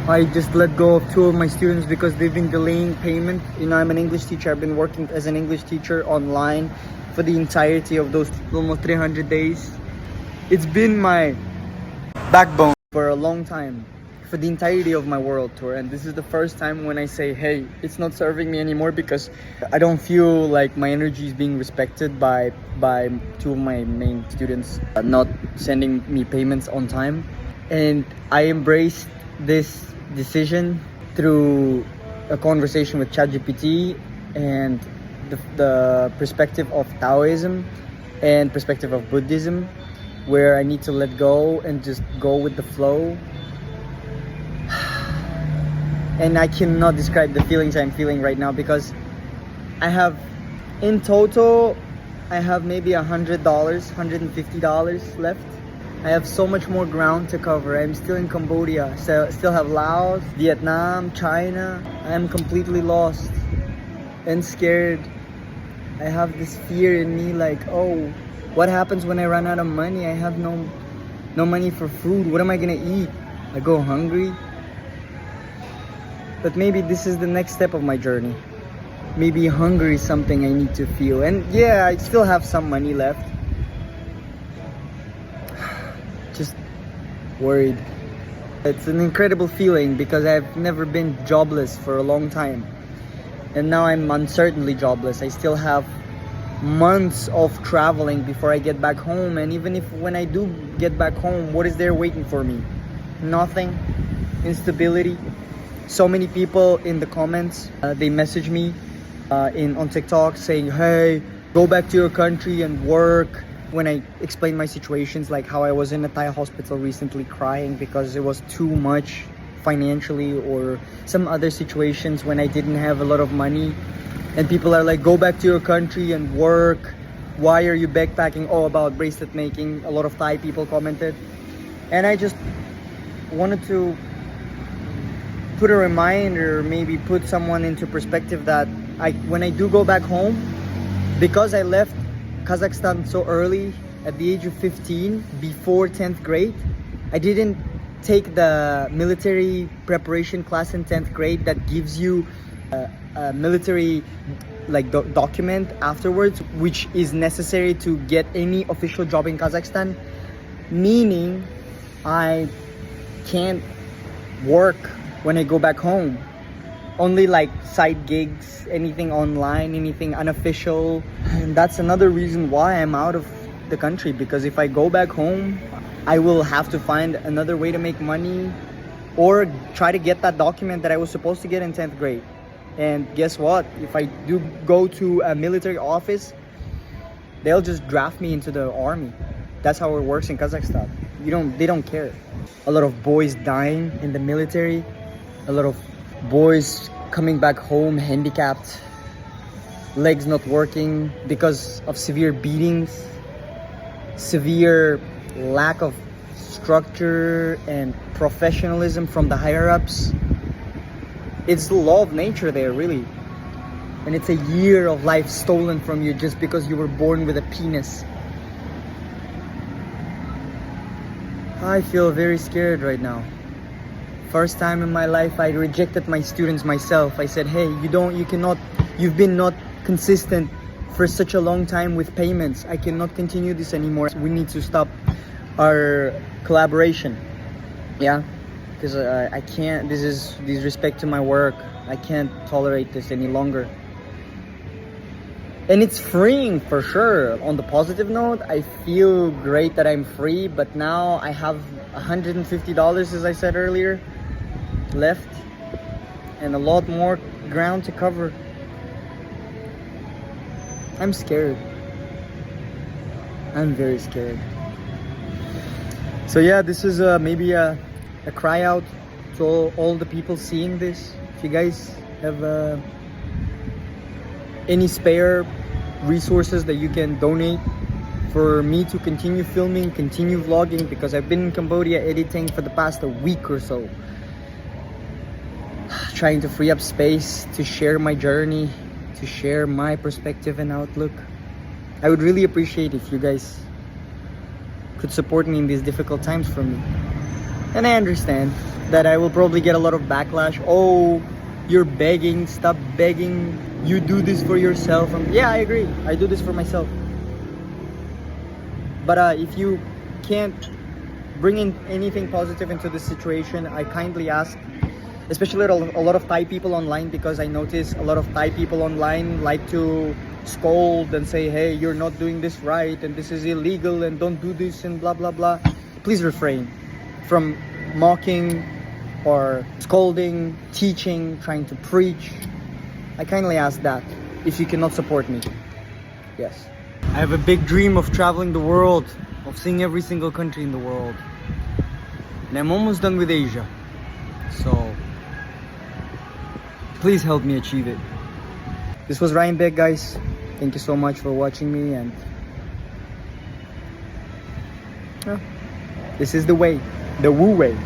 I just let go of two of my students because they've been delaying payment. You know, I'm an English teacher. I've been working as an English teacher online for the entirety of those almost 300 days. It's been my backbone for a long time, for the entirety of my world tour. And this is the first time when I say, hey, it's not serving me anymore, because I don't feel like my energy is being respected by two of my main students not sending me payments on time. And I embraced this decision through a conversation with ChatGPT and the perspective of Taoism and perspective of Buddhism, where I need to let go and just go with the flow. And I cannot describe the feelings I'm feeling right now, because I have, in total, I have maybe $100, $150 left. I have so much more ground to cover. I'm still in Cambodia, so still have Laos, Vietnam, China. I am completely lost and scared. I have this fear in me, like, oh, what happens when I run out of money? I have no money for food. What am I gonna eat? I go hungry. But maybe this is the next step of my journey. Maybe hunger is something I need to feel. And yeah, I still have some money left. Just worried. It's an incredible feeling, because I've never been jobless for a long time. And now I'm uncertainly jobless. I still have months of traveling before I get back home. And even if when I do get back home, what is there waiting for me? Nothing. Instability. So many people in the comments, they message me on TikTok saying, hey, go back to your country and work. When I explain my situations, like how I was in a Thai hospital recently crying because it was too much financially, or some other situations when I didn't have a lot of money, and people are like, go back to your country and work. Why are you backpacking? Oh, about bracelet making. A lot of Thai people commented. And I just wanted to put a reminder, maybe put someone into perspective, that when I do go back home, because I left Kazakhstan so early, at the age of 15, before 10th grade, I didn't take the military preparation class in 10th grade that gives you a military document afterwards, which is necessary to get any official job in Kazakhstan, meaning I can't work when I go back home. Only like side gigs, anything online, anything unofficial. And that's another reason why I'm out of the country, because if I go back home, I will have to find another way to make money, or try to get that document that I was supposed to get in 10th grade. And guess what? If I do go to a military office, they'll just draft me into the army. That's how it works in Kazakhstan. They don't care. A lot of boys dying in the military. A lot of boys coming back home handicapped, legs not working because of severe beatings, severe lack of structure and professionalism from the higher ups. It's the law of nature there, really. And it's a year of life stolen from you just because you were born with a penis. I feel very scared right now. First time in my life, I rejected my students myself. I said, hey, you've been not consistent for such a long time with payments. I cannot continue this anymore. We need to stop our collaboration. Yeah, because I can't, this is disrespect to my work. I can't tolerate this any longer. And it's freeing for sure. On the positive note, I feel great that I'm free, but now I have $150, as I said earlier, left, and a lot more ground to cover. I'm scared. I'm very scared. So yeah, this is maybe a cry out to all the people seeing this. If you guys have any spare resources that you can donate for me to continue filming, continue vlogging, because I've been in Cambodia editing for the past week or so, trying to free up space to share my journey, to share my perspective and outlook. I would really appreciate if you guys could support me in these difficult times for me. And I understand that I will probably get a lot of backlash. Oh, you're begging, stop begging, you do this for yourself. Yeah, I agree, I do this for myself. But if you can't bring in anything positive into this situation, I kindly ask, especially a lot of Thai people online, because I notice a lot of Thai people online like to scold and say, hey, you're not doing this right and this is illegal and don't do this and blah blah blah. Please refrain from mocking or scolding, teaching, trying to preach. I kindly ask that if you cannot support me. Yes. I have a big dream of traveling the world, of seeing every single country in the world. And I'm almost done with Asia. So please help me achieve it. This was Raiymbek, guys. Thank you so much for watching me, and this is the way, the Wu way.